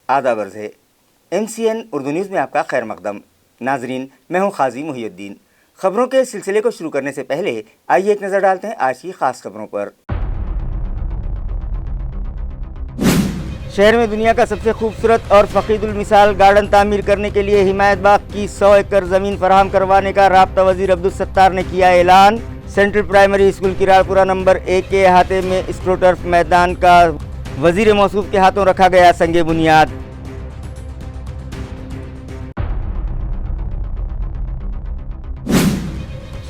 आदाब अर्ज़ है। MCN उर्दू न्यूज़ में आपका खैर मकदम। नाजरीन, मैं हूं खाजी मुहियुद्दीन। खबरों के सिलसिले को शुरू करने से पहले आइए एक नज़र डालते हैं आज की खास खबरों पर। शहर में दुनिया का सबसे खूबसूरत और फ़कीदुल मिसाल गार्डन तामीर करने के लिए हिमायत बाग की 100 एकड़ ज़मीन फराहम करवाने का राब्ता वज़ीर अब्दुल सत्तार ने किया ऐलान। सेंट्रल प्राइमरी स्कूल किराड़पुरा नंबर 1 के अहाते में स्ट्रोटर्फ मैदान का वज़ीर मौसूफ के हाथों रखा गया संगे बुनियाद।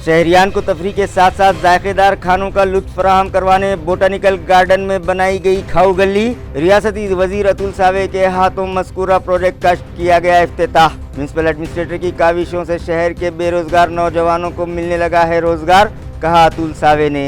शहरियान को तफरी के साथ साथ जायकेदार खानों का लुत्फ फराहम करवाने बोटानिकल गार्डन में बनाई गई खाऊ गली। रियासती वजीर अतुल सावे के हाथों मज़कूरा प्रोजेक्ट का किया गया इफ्तिताह। म्यूनिसिपल एडमिनिस्ट्रेटर की काविशों से शहर के बेरोजगार नौजवानों को मिलने लगा है रोजगार, कहा अतुल सावे ने।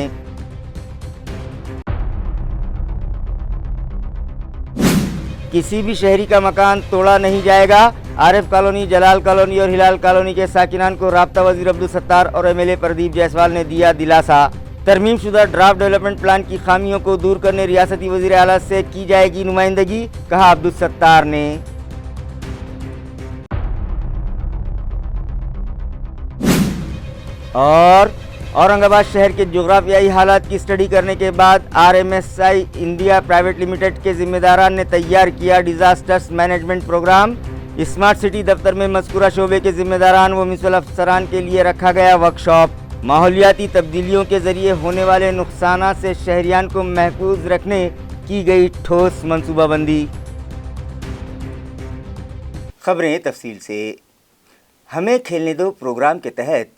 किसी भी शहरी का मकान तोड़ा नहीं जाएगा। आरिफ कॉलोनी, जलाल कॉलोनी और हिलाल कॉलोनी के साकिनान को राब्ता वज़ीर अब्दुल सत्तार और MLA प्रदीप जायसवाल ने दिया दिलासा। तरमीम शुदा ड्राफ्ट डेवलपमेंट प्लान की खामियों को दूर करने रियासती वज़ीर आला से की जाएगी नुमाइंदगी, कहा अब्दुल सत्तार ने। और औरंगाबाद शहर के जोग्राफियाई हालात की स्टडी करने के बाद RMSI इंडिया प्राइवेट लिमिटेड के जिम्मेदारान ने तैयार किया disasters management program. Smart city दफ्तर में मज़कूरा शोबे के जिम्मेदारान व म्युनिसिपल अफसरान के लिए रखा गया वर्कशॉप। माहौलियाती तब्दीलियों के जरिए होने वाले नुकसान से शहरियान को महफूज रखने की गई ठोस मनसूबाबंदी। खबरें तफसील से। हमें खेलने दो प्रोग्राम के तहत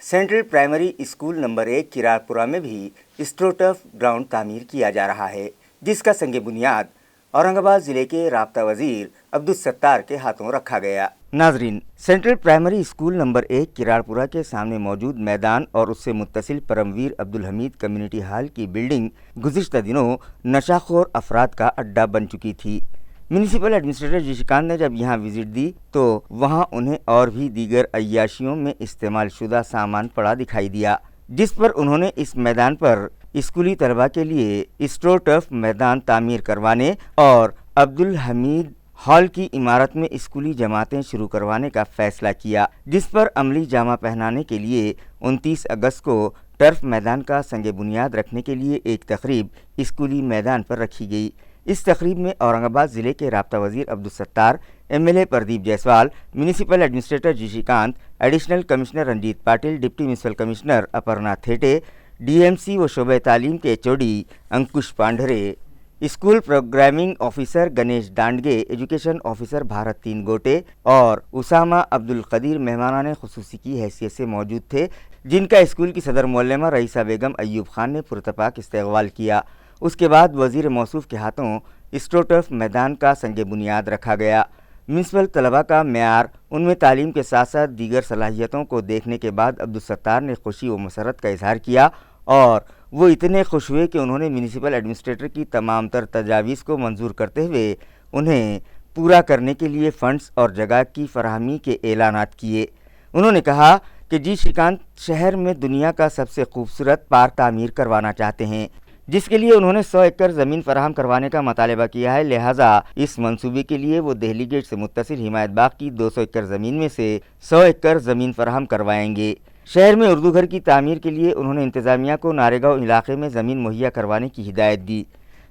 सेंट्रल प्राइमरी स्कूल नंबर 1 किराड़पुरा में भी स्ट्रोटर्फ ग्राउंड तामीर किया जा रहा है, जिसका संगे बुनियाद औरंगाबाद जिले के राब्ता वजीर अब्दुल सत्तार के हाथों रखा गया। नाजरीन, सेंट्रल प्राइमरी स्कूल नंबर 1 किराड़पुरा के सामने मौजूद मैदान और उससे मुत्तसिल परमवीर अब्दुल हमीद कम्युनिटी हॉल की बिल्डिंग गुज़िश्ता दिनों नशाखोर अफराद का अड्डा बन चुकी थी। म्यूनिसिपल एडमिनिस्ट्रेटर जिशिकांत ने जब यहाँ विजिट दी तो वहाँ उन्हें और भी दीगर अय्याशियों में इस्तेमाल शुदा सामान पड़ा दिखाई दिया, जिस पर उन्होंने इस मैदान पर स्कूली तलबा के लिए स्ट्रोटर्फ मैदान तामीर करवाने और अब्दुल हमीद हॉल की इमारत में स्कूली जमातें शुरू करवाने का फैसला किया, जिस पर अमली जामा पहनाने के लिए 29 अगस्त को टर्फ मैदान का संगे बुनियाद रखने के लिए एक तकरीब स्कूली मैदान पर रखी गई। इस तकरीब में औरंगाबाद ज़िले के राब्ता वज़ीर Abdul Sattar, MLA Pradeep Jaiswal, municipal administrator Jishikant, additional commissioner Ranjeet Patil, deputy municipal commissioner Aparna Thete, DMC व शोबे तालीम के HOD Ankush Pandhare, school programming officer Ganesh Dandge, education officer Bharat तीन गोटे और उसामा अब्दुल कदीर मेहमानाने खुसूसी की हैसियत से मौजूद थे, जिनका स्कूल की सदर मोल्लमा रईसा बेगम अयूब खान ने पुरतपाक इस्तकबाल किया। उसके बाद वज़ीर मौसूफ के हाथों स्ट्रोटर्फ मैदान का संगे बुनियाद रखा गया। म्यूनिसिपल तलबा का म्यार, उनमें तालीम के साथ साथ दीगर सलाहियतों को देखने के बाद अब्दुल सत्तार ने खुशी व मसरत का इजहार किया और वो इतने खुश हुए कि उन्होंने म्यूनिसिपल एडमिनिस्ट्रेटर की तमाम तर तजावीज़ को मंजूर करते हुए उन्हें पूरा करने के लिए फ़ंड्स और जगह की फराहमी के ऐलानात किए। उन्होंने कहा कि जिशिकांत शहर में दुनिया का सबसे खूबसूरत पार्क तामीर करवाना चाहते हैं, जिसके लिए उन्होंने 100 एकड़ ज़मीन फराहम करवाने का मुतालबा किया है। लिहाजा इस मंसूबे के लिए वो दिल्ली गेट से मुत्तसिल हिमायत बाग की 200 एकड़ ज़मीन में से 100 एकड़ ज़मीन फराहम करवाएंगे। शहर में उर्दू घर की तामीर के लिए उन्होंने इंतज़ामिया को नारेगांव इलाके में ज़मीन मुहैया करवाने की हिदायत दी।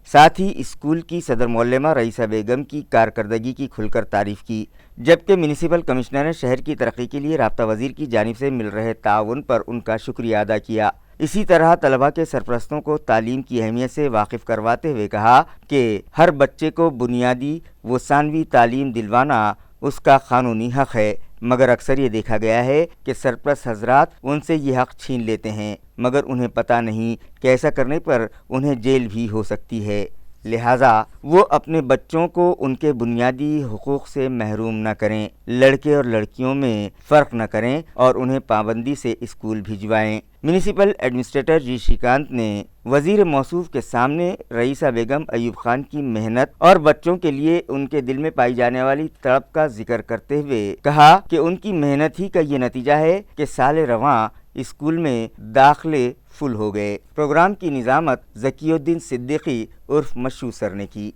साथ ही स्कूल की सदर मोल्लमा रईसा बेगम की कारकर्दगी की खुलकर तारीफ़ की, जबकि म्यूनिसिपल कमिश्नर ने शहर की तरक्की के लिए राब्ता वज़ीर की जानिब से मिल रहे ताउन पर उनका शुक्रिया अदा किया। इसी तरह तलबा के सरपरस्तों को तालीम की अहमियत से वाकिफ़ करवाते हुए कहा कि हर बच्चे को बुनियादी व सानवी तालीम दिलवाना उसका कानूनी हक़ है, मगर अक्सर ये देखा गया है कि सरपरस्त हजरात उनसे ये हक़ छीन लेते हैं, मगर उन्हें पता नहीं कि ऐसा करने पर उन्हें जेल भी हो सकती है। लिहाजा वो अपने बच्चों को उनके बुनियादी हुकूक़ से महरूम न करें, लड़के और लड़कियों में फ़र्क न करें और उन्हें पाबंदी से स्कूल भिजवाएं। म्यूनिसिपल एडमिनिस्ट्रेटर जिशिकांत ने वज़ीर मौसूफ के सामने रईसा बेगम अयूब खान की मेहनत और बच्चों के लिए उनके दिल में पाई जाने वाली तड़प का जिक्र करते हुए कहा कि उनकी मेहनत ही का ये नतीजा है कि साल रवां स्कूल में दाखिले फुल हो गए। प्रोग्राम की निज़ामत ज़कीउद्दीन सिद्दीकी उर्फ मशहूर सर ने की।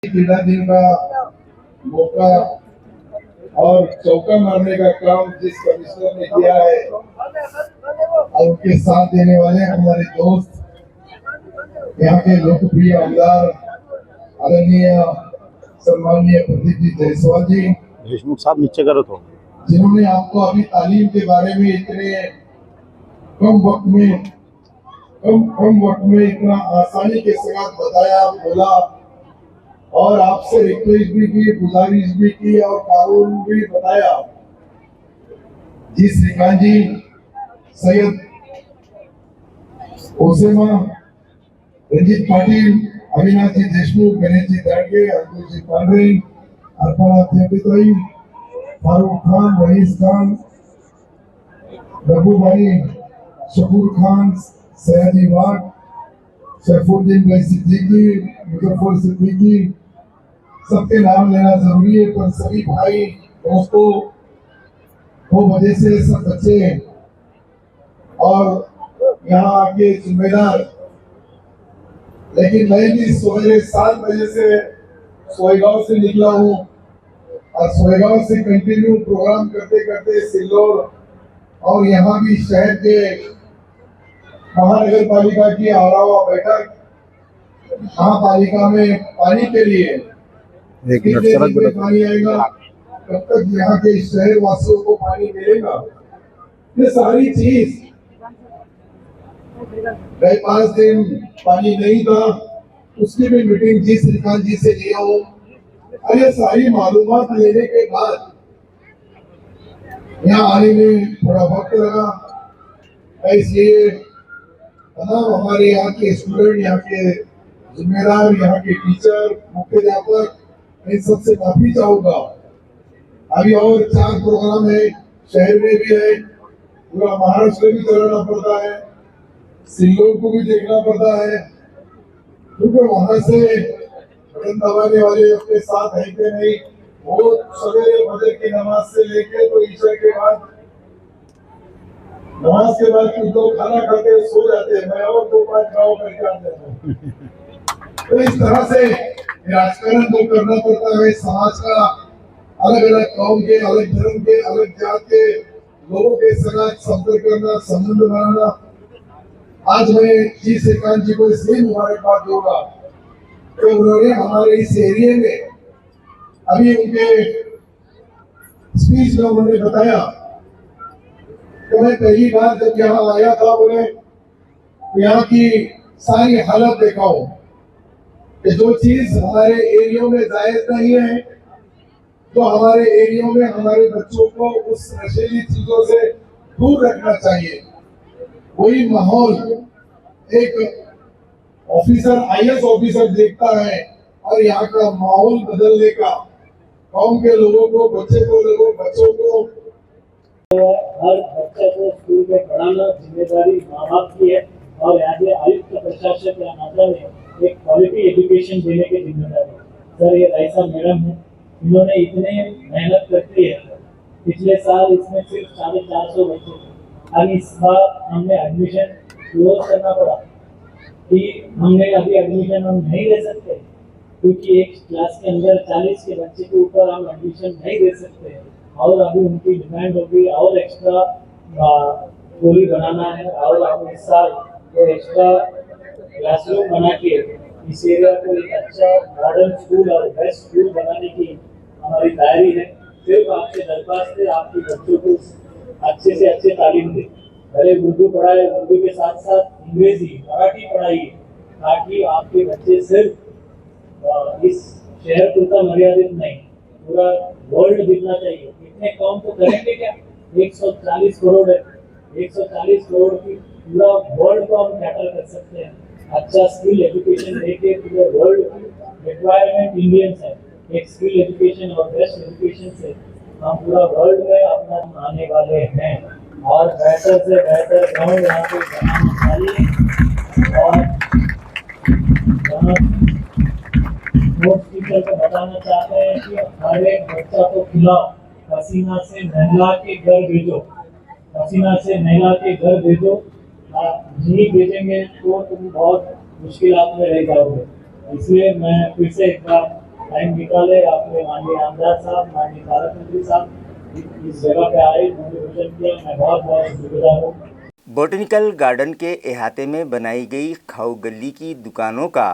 दिन का मौका और चौका मारने का काम जिस कमिश्नर ने किया है और उनके साथ देने वाले हमारे दोस्त यहाँ के लोकप्रिय आमदार आदरणीय सम्माननीय प्रदीप जी जायसवाल जी, देशमुख साहब नीचे करो तो, जिन्होंने आपको अभी तालीम के बारे में इतने कम वक्त में इतना आसानी के साथ बताया, बोला और आपसे रिक्वेस्ट भी की, गुजारिश भी की और कानून भी बताया। जी श्रीकांत जी, सैयद ओसेमा, रंजीत पाटिल, अविनाश जी देशमुख, गणेश जी दाड़के, अंकुर जी पांडे, अर्पणा थेपिताई, फारूक खान, रईस खान, रघु भाई, शकूर खान, सयाजी वाग, सैफुद्दीन भाई सिद्दीकी, मुजफ्फर सिद्दीकी, सबके नाम लेना जरूरी है, पर सभी भाई दोस्तों वो वजह से सब बच्चे और यहाँ आके जिम्मेदार, लेकिन मैं भी सवेरे 7 बजे से सोएगांव से निकला हूँ और सोएगांव से कंटिन्यू प्रोग्राम करते करते सिल्लोर और यहाँ भी शहर के महानगर पालिका की आलावा बैठक, महापालिका में पानी के लिए कितने दिन में पानी आएगा, कब तक यहाँ के शहर वासियों को पानी मिलेगा, ये सारी चीज गए 5 दिन पानी नहीं था, उसकी भी मीटिंग जी श्रीकांत जी से लिया हूँ और ये सारी मालूमात लेने के बाद यहाँ आने में थोड़ा वक्त लगा। इसलिए तमाम हमारे यहाँ के स्टूडेंट, यहाँ के जिम्मेदार, यहाँ के टीचर, मुख्याध्यापक, इन सबसे माफी चाहूंगा। अभी और 4 प्रोग्राम है, शहर में भी है, पूरा महाराष्ट्र भी चलाना पड़ता है, सिल्लोर को भी देखना पड़ता है, क्योंकि वहां से बटन दबाने वाले अपने साथ है कि नहीं, वो सवेरे फजर की नमाज से लेके तो ईशा के बाद, नमाज के बाद कुछ लोग खाना खाते सो जाते हैं, मैं और 2-5 गाँव करके आ जाता हूँ। तो इस तरह से राजकारण तो करना पड़ता है, समाज का अलग अलग कौम के, अलग धर्म के, अलग जात के लोगों के साथ संपर्क करना, संबंध बनाना। आज मैं जी श्रीकांत जी को इसलिए मुबारकबाद दूंगा कि उन्होंने हमारे इस एरिया में, अभी उनके स्पीच में उन्होंने बताया कि मैं पहली बार जब यहाँ आया था, बोले यहाँ की सारी हालत देखा हूं कि जो चीज हमारे एरिया में जायज नहीं है, तो हमारे एरिया में हमारे बच्चों को उस नशीली चीजों से दूर रखना चाहिए। वही माहौल एक ऑफिसर, आईएएस ऑफिसर देखता है और यहाँ का माहौल बदलने का, गांव के लोगों को, बच्चों को हर बच्चे को स्कूल में पढ़ाना जिम्मेदारी माँ बाप की है और आज आयुक्त प्रशासक या नाता में एक क्वालिटी एजुकेशन देने की जिम्मेदारी। सर ये राइसा मैडम है, इन्होंने इतने मेहनत करती है, पिछले साल इसमें सिर्फ 450 बच्चे थे और इस बार हमने एडमिशन क्लोज करना पड़ा कि हमने अभी एडमिशन हम नहीं दे सकते क्योंकि एक क्लास के अंदर 40 के बच्चे के ऊपर हम एडमिशन नहीं दे सकते और अभी उनकी डिमांड होगी और एक्स्ट्रा गोली बनाना है और हम इस साल वो एक्स्ट्रा क्लासरूम बना के इस एरिया को एक अच्छा मॉडर्न स्कूल और बेस्ट स्कूल बनाने की हमारी तैयारी है। सिर्फ आपसे दरख्वास्त है, आपके बच्चों को अच्छे से अच्छे तालीम दे, भले उर्दू पढ़ाए, उर्दू के साथ साथ अंग्रेजी, मराठी पढ़ाइए, ताकि आपके बच्चे सिर्फ इस शहर पूरा मर्यादित नहीं, पूरा वर्ल्ड दिखना चाहिए। इतने काम तो करेंगे क्या, 140 करोड़ है, 140 करोड़ की पूरा वर्ल्ड को हम कैटर कर सकते हैं। अच्छा स्किल एजुकेशन देके पूरे वर्ल्ड की रिक्वायरमेंट इंडियंस है, एक स्किल एजुकेशन और बेस्ट एजुकेशन से हम पूरा वर्ल्ड में अपना आने वाले हैं और बेहतर से बेहतर गाँव यहाँ पे बनाना चाहिए। और टीचर को बताना चाहते हैं कि हर एक बच्चा को खिलाओ, पसीना से नहला के घर भेजो, पसीना से नहला के घर भेजो, नहीं भेजेंगे तो तुम बहुत मुश्किलात में रह जाओगे। इसलिए मैं फिर से एक बार टाइम निकाले आपने, माननीय आमदार साहब, माननीय भारत मंत्री साहब इस जगह पे आए, मोटिवेशन किया, मैं बहुत बहुत शुक्रगुजार हूँ। बोटेनिकल गार्डन के अहाते में बनाई गई खाऊ गली की दुकानों का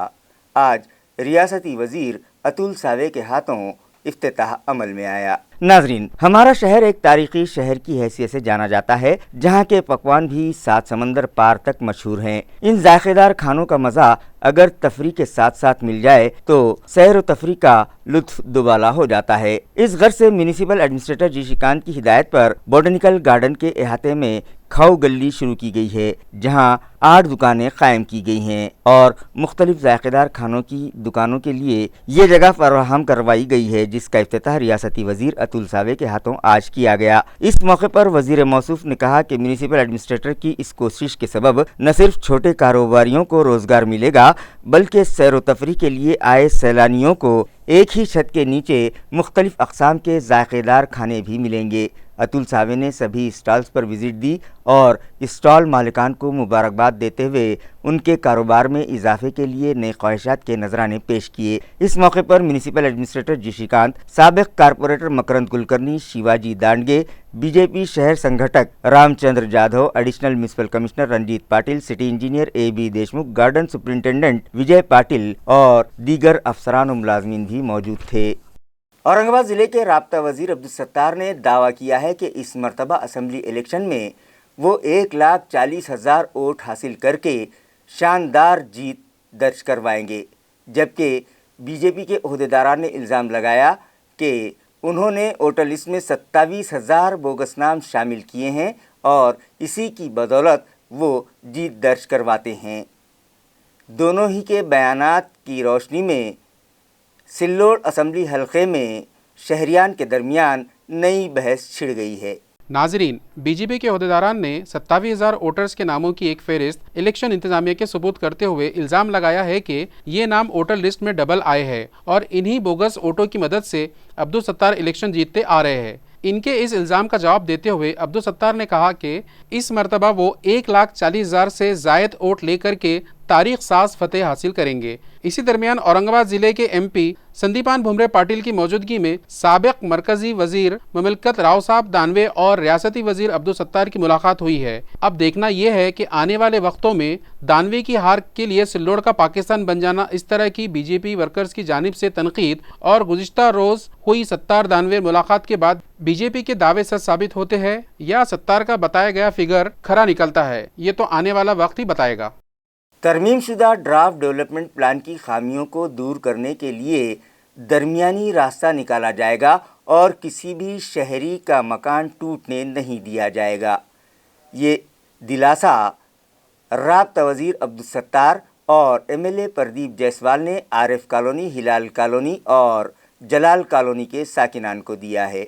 आज रियासती वजीर अतुल सावे के हाथों इफ्तिताह अमल में आया। नाजरीन, हमारा शहर एक तारीखी शहर की हैसियत से जाना जाता है, जहाँ के पकवान भी 7 समंदर पार तक मशहूर हैं। इन जायकेदार खानों का मजा अगर तफरी के साथ साथ मिल जाए तो सैर व तफरी का लुत्फ दुबाला हो जाता है। इस गर्ज से म्यूनिसिपल एडमिनिस्ट्रेटर जी श्रीकांत की हिदायत पर बोटेनिकल गार्डन के अहाते में खाऊ गली शुरू की गई है, जहां 8 दुकानें कायम की गई हैं और मुख्तलिफ जायकेदार खानों की दुकानों के लिए ये जगह फराहम करवाई गई है, जिसका इफ्तिताह रियासती वजीर अतुल सावे के हाथों आज किया गया। इस मौके पर वजीर मौसूफ ने कहा कि म्यूनिसिपल एडमिनिस्ट्रेटर की इस कोशिश के सबब न सिर्फ छोटे कारोबारियों को रोजगार मिलेगा, बल्कि सैर व तफरी के लिए आए सैलानियों को एक ही छत के नीचे मुख्तलिफ अक़साम के जायकेदार खाने भी मिलेंगे। अतुल सावे ने सभी स्टॉल्स पर विजिट दी और स्टॉल मालिकान को मुबारकबाद देते हुए उनके कारोबार में इजाफे के लिए नए ख्वाहिशात के नजराने पेश किए। इस मौके पर म्यूनिसिपल एडमिनिस्ट्रेटर जी श्रीकांत, साबिक कारपोरेटर मकरंद कुलकर्णी, शिवाजी दांडगे, बीजेपी शहर संगठक Ramchandra Jadhav, additional municipal commissioner Ranjeet Patil, city engineer AB Deshmukh, garden superintendent Vijay Patil और दीगर अफसरान व मुलाजमीन भी मौजूद थे। औरंगाबाद जिले के राब्ता वजीर अब्दुल सत्तार ने दावा किया है कि इस मरतबा असम्बली इलेक्शन में वो 1,40,000 वोट हासिल करके शानदार जीत दर्ज करवाएंगे, जबकि बीजेपी के ओहदेदारान ने इल्ज़ाम लगाया कि उन्होंने वोटर लिस्ट में 27,000 बोगस नाम शामिल किए हैं और इसी की बदौलत वो जीत दर्ज करवाते हैं। दोनों ही के बयानात की रोशनी में सिल्लोड असम्बली हलके में शहरियान के दरमियान नई बहस छिड़ गई है। नाजरीन, बीजेपी के ओहदेदारान ने 27,000 वोटर्स के नामों की एक फहरिस्त इलेक्शन इंतजामिया के सबूत करते हुए इल्ज़ाम लगाया है कि ये नाम वोटर लिस्ट में डबल आए हैं और इन्हीं बोगस वोटों की मदद से अब्दुल सत्तार इलेक्शन जीतते आ रहे हैं। इनके इस इल्ज़ाम का जवाब देते हुए अब्दुल सत्तार ने कहा कि इस मरतबा वो 1,40,000 से ज़ायद वोट लेकर के तारीख साज फतेह हासिल करेंगे। इसी दरमियान औरंगाबाद जिले के MP संदीपान भुमरे पाटिल की मौजूदगी में साबिक मरकजी वजीर ममलकत राव साहब दानवे और रियासती वजीर अब्दुल सत्तार की मुलाकात हुई है। अब देखना यह है कि आने वाले वक्तों में दानवे की हार के लिए सिल्लोड का पाकिस्तान बन जाना इस तरह की बीजेपी वर्कर्स की जानिब से तनकीद और गुज़िश्ता रोज हुई सत्तार दानवे मुलाकात के बाद बीजेपी के दावे सच साबित होते हैं या सत्तार का बताया गया फिगर खरा निकलता है, ये तो आने वाला वक्त ही बताएगा। तरमीमशुदा ड्राफ्ट डेवलपमेंट प्लान की खामियों को दूर करने के लिए दरमियानी रास्ता निकाला जाएगा और किसी भी शहरी का मकान टूटने नहीं दिया जाएगा। ये दिलासा राब्ता वजीर अब्दुल सत्तार और MLA प्रदीप जायसवाल ने आरिफ कॉलोनी, हिलाल कॉलोनी और जलाल कॉलोनी के साकिनान को दिया है।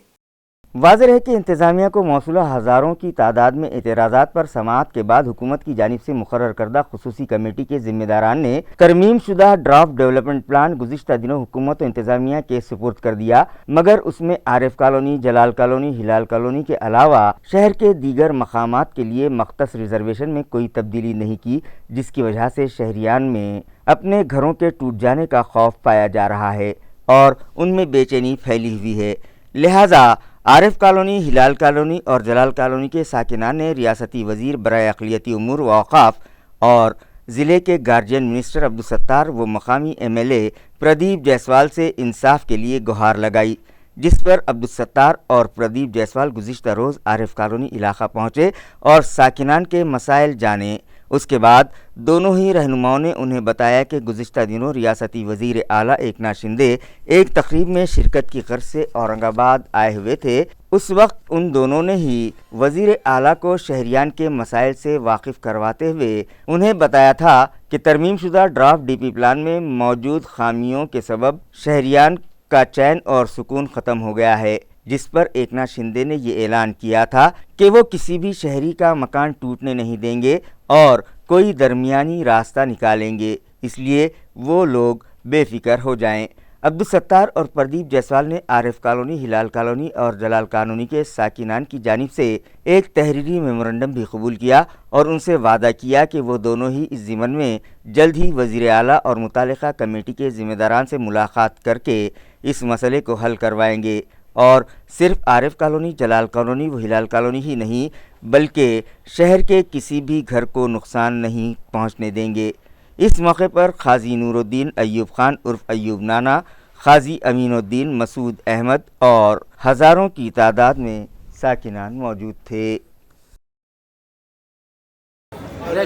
वाज़ेह है कि इंतज़ामिया को मौसूला हज़ारों की तादाद में एतराज़ात पर समाअत के बाद हुकूमत की जानिब से मुकर्रर करदा खुसूसी कमेटी के ज़िम्मेदारान ने तरमीम शुदा ड्राफ्ट डेवलपमेंट प्लान गुज़िश्ता दिनों हुकूमत और इंतज़ामिया के सुपुर्द कर दिया, मगर उसमें आरिफ कॉलोनी, जलाल कॉलोनी, हिलाल कॉलोनी के अलावा शहर के दीगर मकामात के लिए मख्तस रिजर्वेशन में कोई तब्दीली नहीं की, जिसकी वजह से शहरियान में अपने घरों के टूट जाने का खौफ पाया जा रहा है और उनमें बेचैनी फैली हुई है। लिहाजा आरिफ कॉलोनी, हिलाल कॉलोनी और जलाल कॉलोनी के साकिनान ने रियासती वजीर बराए अक़लियती उमूर व औक़ाफ़ और ज़िले के गार्जियन मिनिस्टर अब्दुल सत्तार व मकामी MLA प्रदीप जायसवाल से इंसाफ के लिए गुहार लगाई, जिस पर अब्दुल सत्तार और प्रदीप जायसवाल गुज़िश्ता रोज़ आरिफ कॉलोनी इलाका पहुँचे और साकिनान के मसाइल जाने। उसके बाद दोनों ही रहनुमाओं ने उन्हें बताया कि गुज़िश्ता दिनों रियासती वज़ीर आला एकनाथ शिंदे एक तकरीब में शिरकत की गर्ज से औरंगाबाद आए हुए थे। उस वक्त उन दोनों ने ही वज़ीर आला को शहरियान के मसाइल से वाकिफ़ करवाते हुए उन्हें बताया था कि तरमीम शुदा ड्राफ्ट DP प्लान में मौजूद खामियों के सबब शहरियान का चैन और सुकून ख़त्म हो गया है, जिस पर एकनाथ शिंदे ने ये ऐलान किया था कि वो किसी भी शहरी का मकान टूटने नहीं देंगे और कोई दरमियानी रास्ता निकालेंगे, इसलिए वो लोग बेफिक्र हो जाएं। अब्दुल सत्तार और प्रदीप जायसवाल ने आरिफ कॉलोनी, हिलाल कॉलोनी और जलाल कॉलोनी के साकिनान की जानिब से एक तहरीरी मेमोरेंडम भी कबूल किया और उनसे वादा किया कि वो दोनों ही इस ज़िम्मन में जल्द ही वज़ीर आला और मुतालिका कमेटी के ज़िम्मेदारान से मुलाकात करके इस मसले को हल करवाएंगे और सिर्फ आरिफ कॉलोनी, जलाल कॉलोनी व हिलाल कॉलोनी ही नहीं बल्कि शहर के किसी भी घर को नुकसान नहीं पहुंचने देंगे। इस मौके पर खाजी नूरुद्दीन अय्यूब खान उर्फ अय्यूब नाना, खाजी अमीनुद्दीन, मसूद अहमद और हज़ारों की तादाद में साकिनान मौजूद थे।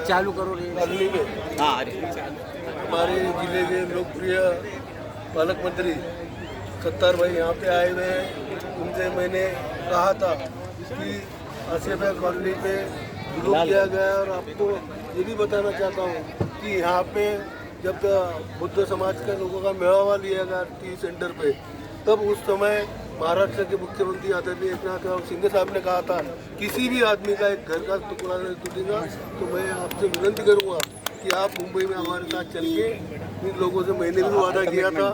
चालू करो हमारे जिले के लोकप्रिय पालक मंत्री सत्तार भाई यहाँ पे आए हुए हैं। उनसे मैंने कहा था कि आसिफा कॉलोनी पे विरोध किया गया और आपको ये भी बताना चाहता हूँ कि यहाँ पे जब बुद्ध समाज के लोगों का मेळावा लिया गया टी सेंटर पे, तब उस समय महाराष्ट्र के मुख्यमंत्री आदरणीय एकनाथ शिंदे साहब ने कहा था किसी भी आदमी का एक घर का टुकड़ा नहीं टूटेगा। तो मैं आपसे विनती करूँगा कि आप मुंबई में हमारे साथ चल के इन लोगों से मैंने भी वादा किया था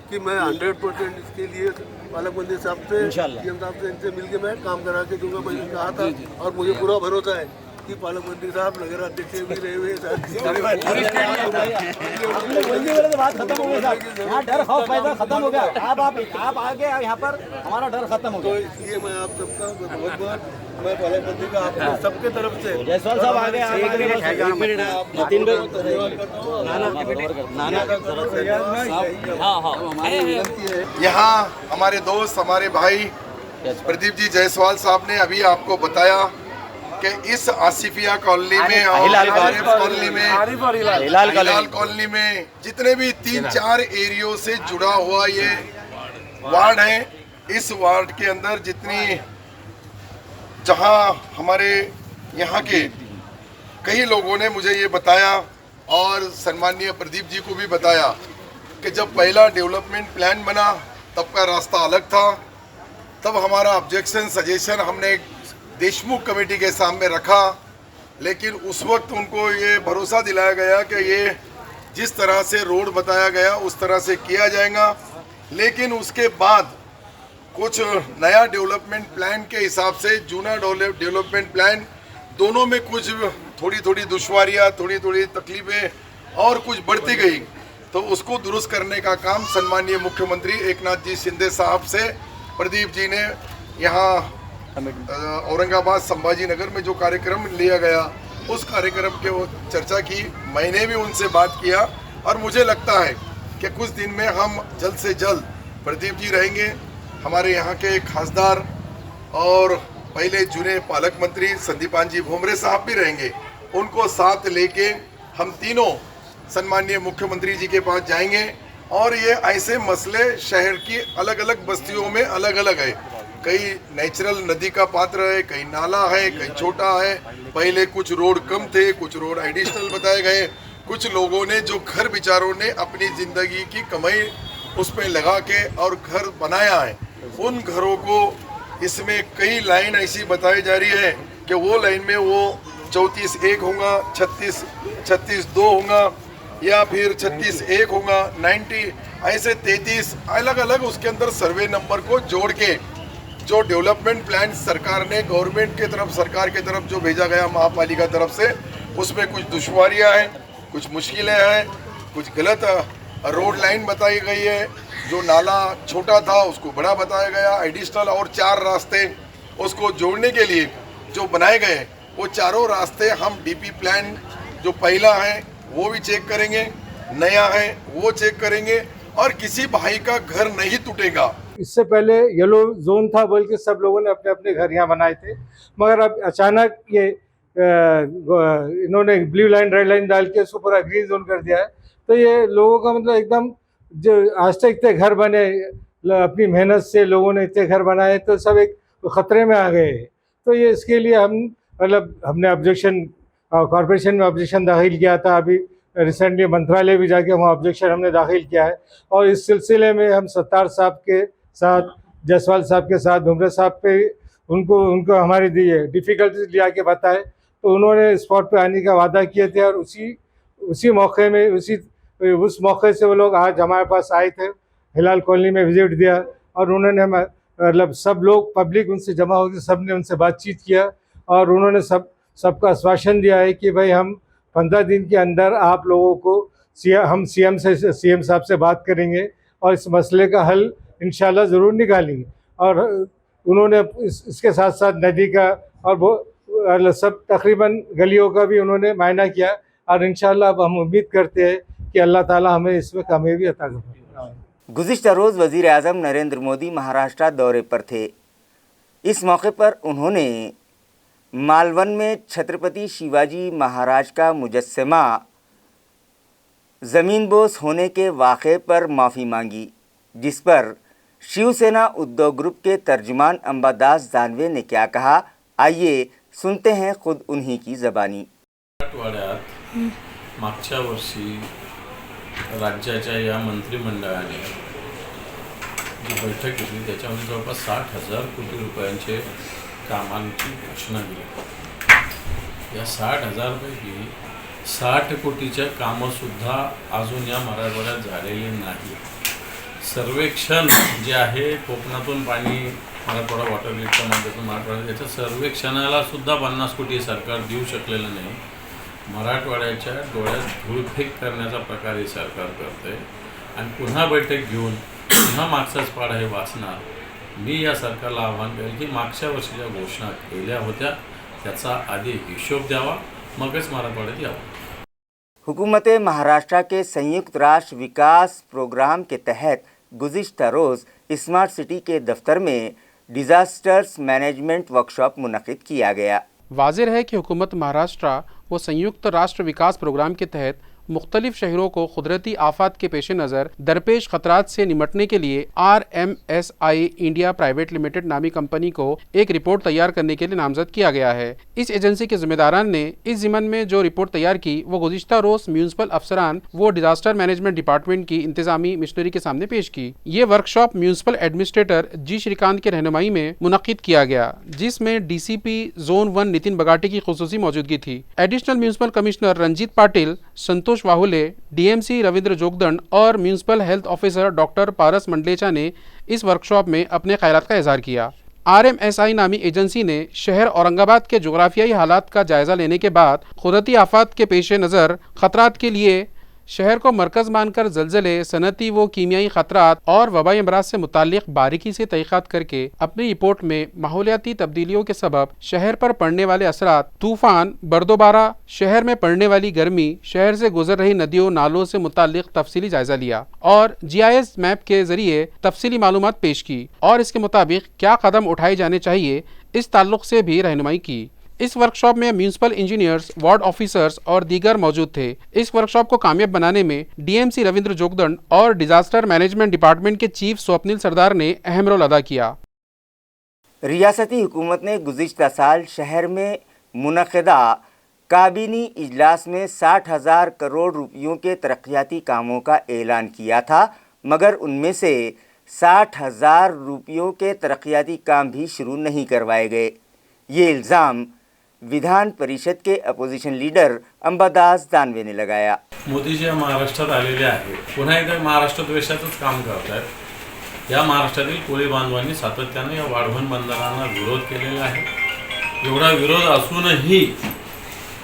कि मैं 100% इसके लिए पालक मंत्री साहब से, सीएम साहब से, इनसे मिलकर मैं काम करा के दूंगा। मैंने कहा था और मुझे पूरा भरोसा है कि पालक मंत्री साहब नगर अध्यक्ष भी रहे हुए बात खत्म हो गई, यहाँ डर खौफ पैदा खत्म हो गया। आप आ गए यहाँ पर, हमारा डर खत्म हो गया। तो इसलिए मैं आप सबका बहुत बहुत मैं पालक मंत्री का आप सबके तरफ से जायसवाल साहब आ गए, यहाँ हमारे दोस्त, हमारे भाई प्रदीप जी जायसवाल साहब ने अभी आपको बताया कि इस आसिफिया कॉलोनी में और आरिफ कॉलोनी में, हिलाल कॉलोनी में जितने भी 3-4 एरियो से जुड़ा हुआ ये वार्ड है, इस वार्ड के अंदर जितनी जहां हमारे यहाँ के कई लोगों ने मुझे ये बताया और सम्माननीय प्रदीप जी को भी बताया कि जब पहला डेवलपमेंट प्लान बना तब का रास्ता अलग था। तब हमारा ऑब्जेक्शन सजेशन हमने देशमुख कमेटी के सामने रखा, लेकिन उस वक्त उनको ये भरोसा दिलाया गया कि ये जिस तरह से रोड बताया गया उस तरह से किया जाएगा। लेकिन उसके बाद कुछ नया डेवलपमेंट प्लान के हिसाब से जूना डेवलपमेंट प्लान दोनों में कुछ थोड़ी थोड़ी दुश्वारियाँ, थोड़ी थोड़ी तकलीफें और कुछ बढ़ती गई। तो उसको दुरुस्त करने का काम सम्माननीय मुख्यमंत्री एकनाथ जी शिंदे साहब से प्रदीप जी ने यहाँ औरंगाबाद संभाजी नगर में जो कार्यक्रम लिया गया उस कार्यक्रम के वो चर्चा की। मैंने भी उनसे बात किया और मुझे लगता है कि कुछ दिन में हम जल्द से जल्द प्रदीप जी रहेंगे, हमारे यहाँ के खासदार और पहले जुने पालक मंत्री संदीपान जी भोमरे साहब भी रहेंगे। उनको साथ लेके हम तीनों सम्माननीय मुख्यमंत्री जी के पास जाएंगे और ये ऐसे मसले शहर की अलग अलग बस्तियों में अलग अलग है। कई नेचुरल नदी का पात्र है, कई नाला है, कई छोटा है। पहले कुछ रोड कम थे, कुछ रोड एडिशनल बताए गए। कुछ लोगों ने जो घर बेचारों ने अपनी ज़िंदगी की कमाई उस पर लगा के और घर बनाया है, उन घरों को इसमें कई लाइन ऐसी बताई जा रही है कि वो लाइन में वो 34-1 होगा, 36-2 होगा या फिर 36-1 होगा, 90 ऐसे 33 अलग अलग उसके अंदर सर्वे नंबर को जोड़ के जो डेवलपमेंट प्लान सरकार ने गवर्नमेंट के तरफ, सरकार के तरफ जो भेजा गया महापालिका तरफ से, उसमें कुछ दुश्वारियां हैं, कुछ मुश्किलें हैं, कुछ गलत रोड लाइन बताई गई है। जो नाला छोटा था उसको बड़ा बताया गया, एडिशनल और 4 रास्ते उसको जोड़ने के लिए जो बनाए गए, वो चारों रास्ते हम डीपी प्लान जो पहला है वो भी चेक करेंगे, नया है वो चेक करेंगे और किसी भाई का घर नहीं टूटेगा। इससे पहले येलो जोन था, बल्कि सब लोगों ने अपने अपने घर यहाँ बनाए थे, मगर अब अचानक ये इन्होंने ब्लू लाइन रेड लाइन डाल के उसको पूरा ग्रीन जोन कर दिया है। तो ये लोगों का मतलब एकदम जो आज तक इतने घर बने, अपनी मेहनत से लोगों ने इतने घर बनाए, तो सब एक ख़तरे में आ गए। तो ये इसके लिए हम मतलब हमने ऑब्जेक्शन कॉरपोरेशन में ऑब्जेक्शन दाखिल किया था। अभी रिसेंटली मंत्रालय भी जाके वहाँ ऑब्जेक्शन हमने दाखिल किया है और इस सिलसिले में हम सत्तार साहब के साथ, जायसवाल साहब के साथ, भुमरे साहब पे उनको हमारी डिफ़िकल्टीज लिया के बताए, तो उन्होंने स्पॉट पे आने का वादा किए थे और उसी मौके में उस मौके से वो लोग आज हमारे पास आए थे हिलाल कॉलोनी में विजिट दिया और उन्होंने मतलब सब लोग पब्लिक उनसे जमा होकर सब ने उनसे बातचीत किया और उन्होंने सबका आश्वासन दिया है कि भाई हम 15 दिन के अंदर आप लोगों को हम सीएम साहब से बात करेंगे और इस मसले का हल इंशाल्लाह ज़रूर निकालेंगे। और उन्होंने इसके साथ साथ नदी का और सब तकरीबन गलियों का भी उन्होंने मायना किया और इंशाल्लाह अब हम उम्मीद करते हैं कि अल्लाह ताला हमें इसमें कामयाबी अता करेगा। गुज़िश्ता रोज़ वज़ीर आज़म नरेंद्र मोदी महाराष्ट्र दौरे पर थे। इस मौके पर उन्होंने मालवण में छत्रपति शिवाजी महाराज का मुजस्समा ज़मीनबोस होने के वाक़े पर माफ़ी मांगी, जिस पर शिवसेना उद्योग ग्रुप के तर्जुमान अंबादास दानवे ने क्या कहा, आइए सुनते हैं खुद उन्हीं की ज़बानी। मराठवाड्यात मागच्या वर्षी राज्याच्या या मंत्रिमंडळाने जी बैठक घेतली त्याच्यामध्ये जवळपास 60,000 कोटी रुपयांचे कामांची घोषणा केली। या 60,000 पैकी 60 कोटीचे कामंसुद्धा अजून या मराठवाड्यात झालेले नाही। सर्वेक्षण जे आहे कोकणातून पाणी मराठवाडा वॉटर ग्रीडच्या माध्यमातून मराठवाड्यात याचं सर्वेक्षणाला सुद्धा 50 कोटी सरकार देऊ शकलेलं नाही। मराठवाड्याच्या डोळ्यात धूळफेक करण्याचा प्रकार हे सरकार करते आणि पुन्हा बैठक घेऊन पुन्हा मागचाच पाढा हे वाचणार। मी या सरकारला आव्हान करेल की मागच्या वर्षी ज्या घोषणा केल्या होत्या त्याचा आधी हिशोब द्यावा, मगच मराठवाड्यात यावं। हुकूमत महाराष्ट्र के संयुक्त राष्ट्र विकास प्रोग्राम के तहत गुज़िश्ता रोज़ स्मार्ट सिटी के दफ्तर में डिज़ास्टर्स मैनेजमेंट वर्कशॉप मुनक़िद किया गया। वाज़ेह है कि हुकूमत महाराष्ट्र व संयुक्त राष्ट्र विकास प्रोग्राम के तहत मुख्तलिफ शहरों को कुदरती आफात के पेश नज़र दरपेश खतरात से निमटने के लिए RMSI इंडिया प्राइवेट लिमिटेड नामी कंपनी को एक रिपोर्ट तैयार करने के लिए नामजद किया गया है। इस एजेंसी के जिम्मेदारान ने इस ज़िमन में जो रिपोर्ट तैयार की वो गुज़िश्ता रोज़ म्यूनसिपल अफसरान वो डिजास्टर मैनेजमेंट डिपार्टमेंट की इंतजामी मिशनरी के सामने पेश की। ये workshop municipal administrator G Shrikant के रहनुमाई में मुनक़िद किया गया, जिसमें DCP Zone 1 नितिन बगाटी की खुसूसी मौजूदगी थी। Additional municipal commissioner Ranjeet Patil, Santosh Wahule, DMC Ravindra Jogdand और municipal health officer doctor Paras Mandlecha ने इस वर्कशॉप में अपने ख्यालात का इजहार किया। RMSI नामी एजेंसी ने शहर औरंगाबाद के जोग्राफियाई हालात का जायजा लेने के बाद कुदरती आफात के पेश नज़र खतरात के लिए शहर को मरकज़ मानकर ज़लज़ले, सनती व कीमियाई ख़तरात और वबाई अमराज से मुताल्लिक़ बारीकी से तहक़ीक़ात करके अपनी रिपोर्ट में माहौलियाती तब्दीलियों के सबब शहर पर पड़ने वाले असरात, तूफ़ान, बर्दोबारा, शहर में पड़ने वाली गर्मी, शहर से गुजर रही नदियों नालों से मुताल्लिक़ तफसीली जायज़ा लिया और GIS मैप के ज़रिए तफसीली मालूमात पेश की और इसके मुताबिक क्या कदम उठाए जाने चाहिए इस ताल्लुक़ से भी रहनुमाई की। इस वर्कशॉप में म्यूनसिपल इंजीनियर्स, वार्ड ऑफिसर्स और दीगर मौजूद थे। इस वर्कशॉप को कामयाब बनाने में DMC रविंद्र जोगदंड और डिजास्टर मैनेजमेंट डिपार्टमेंट के चीफ स्वप्निल सरदार ने अहम रोल अदा किया। रियासती हुकूमत ने गुज़िश्ता साल शहर में मुनक़िदा काबीनी इजलास में 60,000 करोड़ रुपयों के तरक्याती कामों का ऐलान किया था, मगर उनमें से 60,000 रुपयों के तरक्याती काम भी शुरू नहीं करवाए गए। ये इल्ज़ाम विधान परिषद के अपोजिशन लीडर अंबादास दानवे ने लगाया। मोदी जी महाराष्ट्रात आलेले आहेत, पुन्हा एकदा महाराष्ट्र द्वेषाचंच काम करतात। या महाराष्ट्रातील कोळी बांधवांनी सातत्याने या वाढवण बंदरांना विरोध केलेला आहे। एवढा विरोध असूनही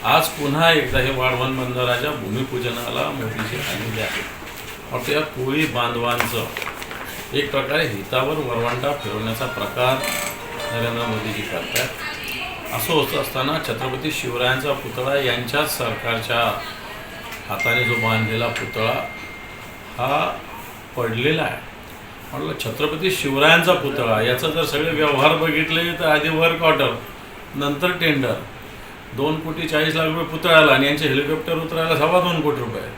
आज पुन्हा एकदा हे वाढवण बंदराच्या भूमिपूजनाला मोदीजी आलेले आहेत और त्या कोळी बांधवांचं एक प्रकारे हितावर वरवंटा फिरवण्याचा प्रकार नरेंद्र मोदीजी करतात। असं होत असताना छत्रपती शिवरायांचा पुतळा यांच्याच सरकारच्या हाताने जो बांधलेला पुतळा हा पडलेला आहे। म्हटलं छत्रपती शिवरायांचा पुतळा याचा जर सगळे व्यवहार बघितले तर आधी वर्क ऑर्डर, नंतर टेंडर, 2,40,00,000 रुपये पुतळ्याला आणि यांचे हेलिकॉप्टर उतरायला 2.25 कोटी रुपये,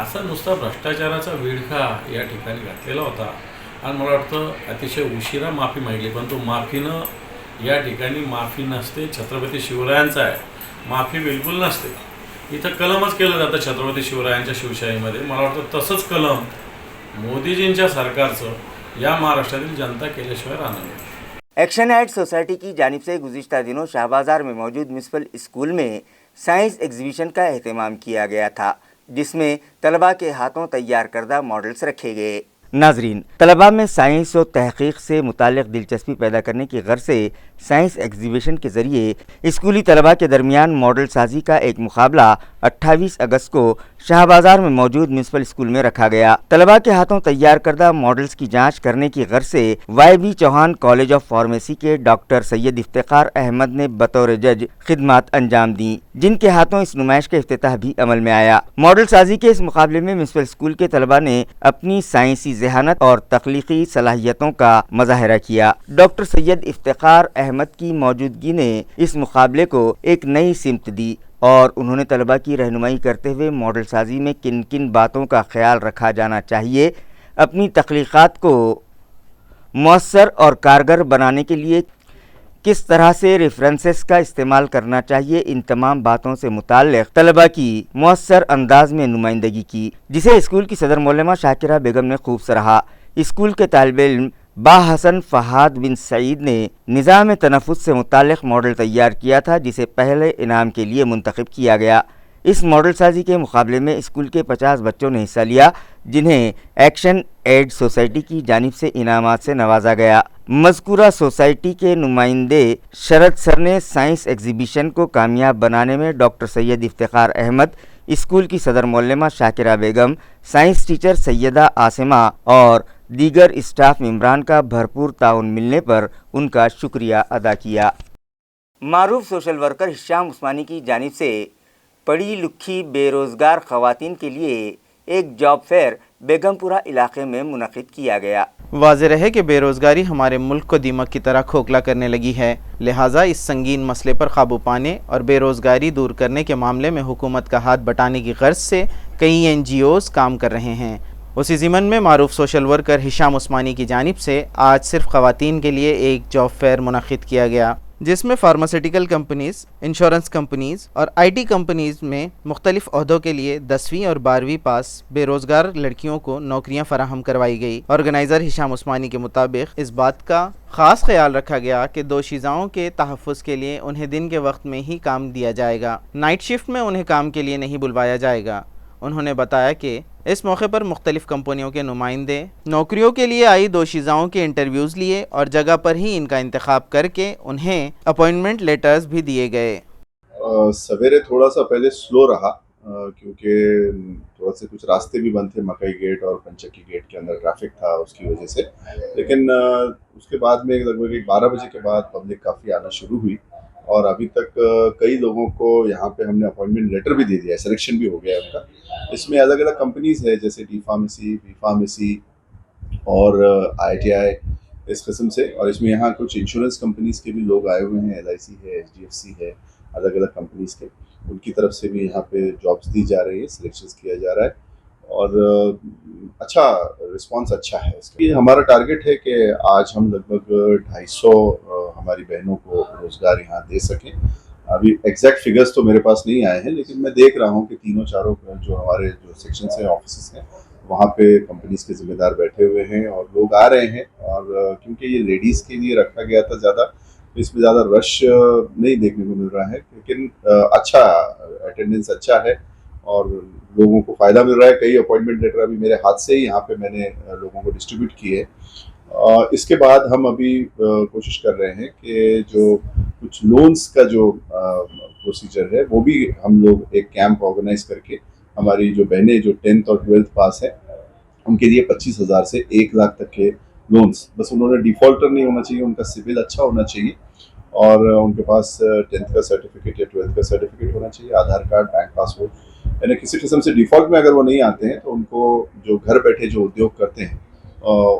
असा नुसता भ्रष्टाचाराचा विळखा या ठिकाणी घातलेला होता। आणि मला वाटतं अतिशय उशिरा माफी मागितली, पण तो माफीनं या ठिकाणी माफी नसते, छत्रपती शिवरायांचा आहे, माफी बिलकुल नसते। इथं कलमच केलं जातं छत्रपती शिवरायांच्या शिवशाहीमध्ये। मला वाटतं तसंच कलम मोदीजींच्या सरकारचं या महाराष्ट्रातील जनता केल्याशिवाय राहणार नाही। एक्शन एड सोसाइटी की जानिब से गुज़िश्ता दिनों शाहबाजार में मौजूद म्यूनसिपल स्कूल में साइंस एग्जीबिशन का एहतमाम किया गया था, जिसमें तलबा के हाथों तैयार करदा मॉडल्स रखे गए। नाजरीन, तलबा में साइंस और तहकीक से मुताल्लिक़ दिलचस्पी पैदा करने की गर्ज से साइंस एग्जीबिशन के ज़रिए स्कूली तलबा के दरमियान मॉडल साजी का एक मुकाबला 28 अगस्त को शाहबाजार में मौजूद म्यूनसिपल स्कूल में रखा गया। तलबा के हाथों तैयार करदा मॉडल्स की जांच करने की गर्ज से YB Chauhan college of pharmacy के डॉक्टर सैयद इफ्तिखार अहमद ने बतौर जज खिदमत अंजाम दी, जिनके हाथों इस नुमाइश का इफ्तिताह भी अमल में आया। मॉडल साजी के इस मुकाबले में म्यूनसिपल स्कूल के तलबा ने अपनी साइंसी ज़हानत और तख्लीकी सलाहियतों का मुजाहरा किया। डॉक्टर सैयद इफ्तिखार अहमद की मौजूदगी ने इस मुकाबले को एक नई सिमत दी और उन्होंने तलबा की रहनुमाई करते हुए मॉडल साजी में किन किन बातों का ख्याल रखा जाना चाहिए, अपनी तख्लीक़ात को मौसर और कारगर बनाने के लिए किस तरह से रेफरेंसेस का इस्तेमाल करना चाहिए, इन तमाम बातों से मुताल्लिक़ तलबा की मौसर अंदाज में नुमाइंदगी की, जिसे स्कूल की सदर मौलमा शाकिरा बेगम ने खूब सराहा। स्कूल के तालिबे इल्म बाहसन फ़हाद बिन सईद ने निज़ाम तनफ़ुस से मुताल्लिक़ मॉडल तैयार किया था, जिसे पहले इनाम के लिए मुंतखब किया गया। इस मॉडल साजी के मुकाबले में स्कूल के 50 बच्चों ने हिस्सा लिया, जिन्हें एक्शन एड सोसाइटी की जानिब से इनामात से नवाजा गया। मज़कूरा सोसाइटी के नुमाइंदे शरद सर ने साइंस एग्जीबिशन को कामयाब बनाने में डॉक्टर सैयद इफ्तिखार अहमद, स्कूल की सदर मौलमा शाकिरा बेगम, साइंस टीचर सैयदा आसिमा और दीगर स्टाफ मेंबरान का भरपूर ताउन मिलने पर उनका शुक्रिया अदा किया। मारूफ सोशल वर्कर हिशाम उस्मानी की जानिब से पढ़ी लिखी बेरोज़गार ख़वातीन के लिए एक जॉब फेयर बेगमपुरा इलाके में मुनक़िद किया गया। वाज़ेह रहे कि बेरोज़गारी हमारे मुल्क को दीमक की तरह खोखला करने लगी है, लिहाजा इस संगीन मसले पर काबू पाने और बेरोज़गारी दूर करने के मामले में हुकूमत का हाथ बटाने की गर्ज से कई NGOs काम कर रहे हैं। उसी ज़िमन में मारूफ सोशल वर्कर हिशाम उस्मानी की जानिब से आज सिर्फ ख़वातीन के लिए एक जॉब फेयर मुनक़िद किया गया, जिसमें फार्मास्यूटिकल कंपनीज़, इंश्योरेंस कंपनीज़ और IT कंपनीज़ में मुख्तलिफ़ ओहदों के लिए 10वीं और 12वीं पास बेरोज़गार लड़कियों को नौकरियां फराहम करवाई गई। ऑर्गेनाइज़र हिशाम उस्मानी के मुताबिक इस बात का ख़ास ख्याल रखा गया कि दोशीज़ाओं के तहफ़्फ़ुज़ के लिए उन्हें दिन के वक्त में ही काम दिया जाएगा, नाइट शिफ्ट में उन्हें काम के लिए नहीं बुलवाया जाएगा। उन्होंने बताया कि इस मौके पर मुख्तलिफ़ कंपनियों के नुमाइंदे नौकरियों के लिए आई दोशीज़ाओं के इंटरव्यूज़ लिए और जगह पर ही इनका इंतखाब करके उन्हें अपॉइंटमेंट लेटर्स भी दिए गए। सवेरे थोड़ा सा पहले स्लो रहा क्योंकि थोड़ा से कुछ रास्ते भी बंद थे, मकई गेट और पंचक्की गेट के अंदर ट्रैफिक था उसकी वजह से, लेकिन उसके बाद में लगभग 12 बजे के बाद पब्लिक काफ़ी आना शुरू हुई और अभी तक कई लोगों को यहाँ पे हमने अपॉइंटमेंट लेटर भी दे दिया है, सिलेक्शन भी हो गया है उनका। इसमें अलग अलग कंपनीज़ है जैसे डी फार्मेसी, बी फार्मेसी और ITI इस किस्म से, और इसमें यहाँ कुछ इंश्योरेंस कंपनीज़ के भी लोग आए हुए हैं, LIC है, HDFC है, अलग अलग कंपनीज़ के, उनकी तरफ से भी यहाँ पे जॉब्स दी जा रही है, सिलेक्शंस किया जा रहा है और अच्छा रिस्पांस अच्छा है इसका। ये हमारा टारगेट है कि आज हम लगभग 250 हमारी बहनों को रोज़गार यहाँ दे सकें। अभी एग्जैक्ट फिगर्स तो मेरे पास नहीं आए हैं, लेकिन मैं देख रहा हूँ कि तीनों चारों जो हमारे जो सेक्शंस हैं, ऑफिस हैं, वहाँ पे कंपनीज़ के ज़िम्मेदार बैठे हुए हैं और लोग आ रहे हैं। और क्योंकि ये लेडीज़ के लिए रखा गया था ज़्यादा, इसमें ज़्यादा रश नहीं देखने को मिल रहा है, लेकिन अच्छा अटेंडेंस अच्छा है और लोगों को फ़ायदा मिल रहा है। कई अपॉइंटमेंट लेटर अभी मेरे हाथ से ही यहाँ पे मैंने लोगों को डिस्ट्रीब्यूट किए। इसके बाद हम अभी कोशिश कर रहे हैं कि जो कुछ लोन्स का जो प्रोसीजर है वो भी हम लोग एक कैंप ऑर्गेनाइज करके हमारी जो बहनें जो 10th और 12th पास है उनके लिए 25,000 से 1 लाख तक के लोन्स, बस उन्होंने डिफ़ॉल्टर नहीं होना चाहिए, उनका सिविल अच्छा होना चाहिए और उनके पास 10th का सर्टिफिकेट या 12th का सर्टिफिकेट होना चाहिए, आधार कार्ड, बैंक पासबुक, यानी किसी किस्म से डिफ़ॉल्ट में अगर वो नहीं आते हैं तो उनको जो घर बैठे जो उद्योग करते हैं